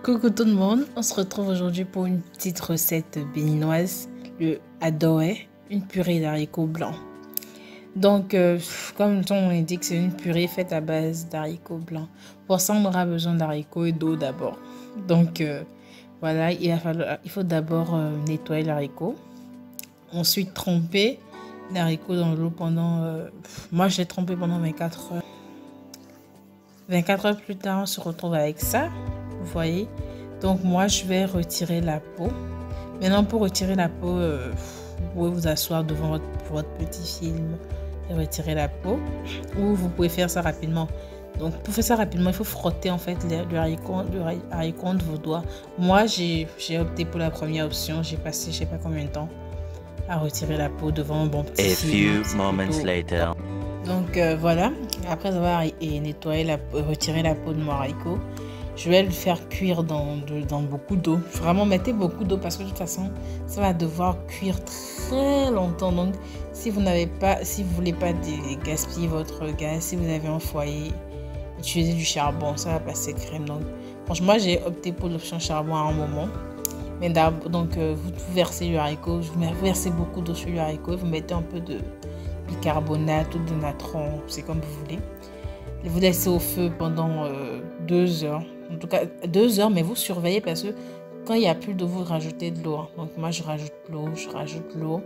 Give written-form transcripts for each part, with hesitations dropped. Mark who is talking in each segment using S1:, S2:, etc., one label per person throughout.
S1: Coucou tout le monde, on se retrouve aujourd'hui pour une petite recette béninoise, le adoé, une purée d'haricots blancs. Donc, comme son nom l'indique, c'est une purée faite à base d'haricots blancs. Pour ça, on aura besoin d'haricots et d'eau d'abord. Donc, voilà, il faut d'abord nettoyer l'haricot. Ensuite, tremper l'haricot dans l'eau pendant... moi, je l'ai trempé pendant 24 heures. 24 heures plus tard, on se retrouve avec ça. Vous voyez, donc moi je vais retirer la peau. Maintenant, pour retirer la peau, vous pouvez vous asseoir devant votre petit film et retirer la peau, ou vous pouvez faire ça rapidement. Donc pour faire ça rapidement, il faut frotter en fait le haricot entre vos doigts. Moi j'ai opté pour la première option. J'ai passé je sais pas combien de temps à retirer la peau devant un bon petit film.
S2: A few moments later.
S1: Donc voilà, après avoir nettoyé retiré la peau de mon haricot, je vais le faire cuire dans beaucoup d'eau. Vraiment, mettez beaucoup d'eau parce que de toute façon, ça va devoir cuire très longtemps. Donc, si vous voulez pas gaspiller votre gaz, si vous avez un foyer, utilisez du charbon, ça va passer crème. Donc, franchement, j'ai opté pour l'option charbon à un moment. Mais donc, vous versez le haricot, vous versez beaucoup d'eau sur le haricot, vous mettez un peu de bicarbonate ou de natron, c'est comme vous voulez. Et vous laissez au feu pendant 2 heures. En tout cas, 2 heures, mais vous surveillez parce que quand il n'y a plus d'eau, vous rajoutez de l'eau. Donc moi, je rajoute l'eau.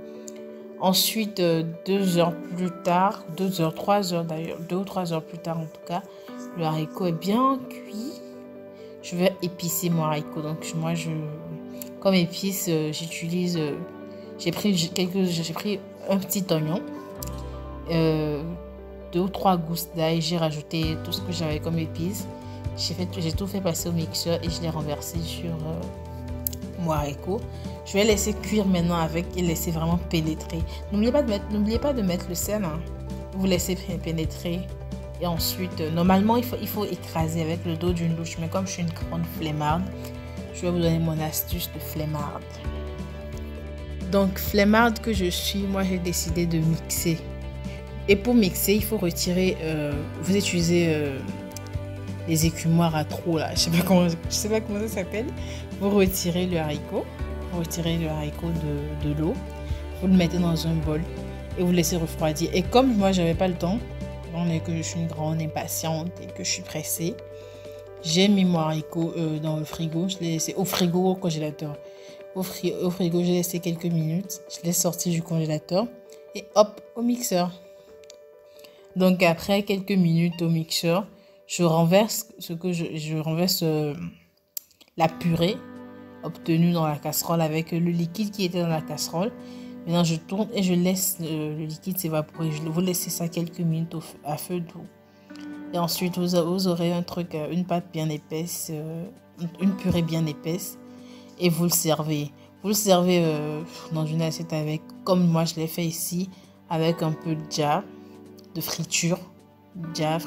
S1: Ensuite, 2 heures plus tard, 2 heures, 3 heures d'ailleurs, 2 ou 3 heures plus tard en tout cas, le haricot est bien cuit. Je vais épicer mon haricot. Donc moi, comme épice, j'utilise, j'ai pris un petit oignon, 2 ou 3 gousses d'ail, j'ai rajouté tout ce que j'avais comme épices. J'ai tout fait passer au mixeur et je l'ai renversé sur mon haricot. Je vais laisser cuire maintenant avec et laisser vraiment pénétrer. N'oubliez pas de mettre le sel. Hein. Vous laissez pénétrer et ensuite, normalement, il faut écraser avec le dos d'une louche. Mais comme je suis une grande flemmarde, je vais vous donner mon astuce de flemmarde. Donc, flemmarde que je suis, moi, j'ai décidé de mixer. Et pour mixer, il faut retirer, vous utilisez les écumoires à trous là, je sais pas comment ça s'appelle. Vous retirez le haricot, de l'eau, vous le mettez dans un bol et vous laissez refroidir. Et comme moi j'avais pas le temps, que je suis une grande impatiente et que je suis pressée, j'ai mis mon haricot dans le frigo, je l'ai laissé au frigo, au congélateur. Au frigo, j'ai laissé quelques minutes, je l'ai sorti du congélateur et hop, au mixeur. Donc après quelques minutes au mixeur, je renverse la purée obtenue dans la casserole avec le liquide qui était dans la casserole. Maintenant je tourne et je laisse le liquide s'évaporer. Vous laissez ça quelques minutes à feu doux. Et ensuite vous aurez une pâte bien épaisse, une purée bien épaisse et vous le servez. Vous le servez dans une assiette comme moi je l'ai fait ici, avec un peu de friture. Bref.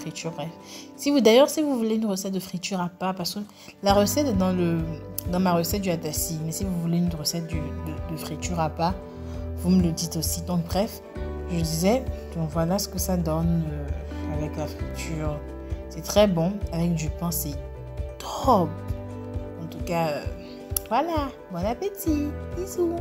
S1: Si vous voulez une recette de friture à part, parce que la recette est dans ma recette du atassi, mais si vous voulez une recette de friture à part, vous me le dites aussi. Donc bref, je disais, donc voilà ce que ça donne avec la friture. C'est très bon, avec du pain, c'est top. En tout cas, voilà, bon appétit, bisous.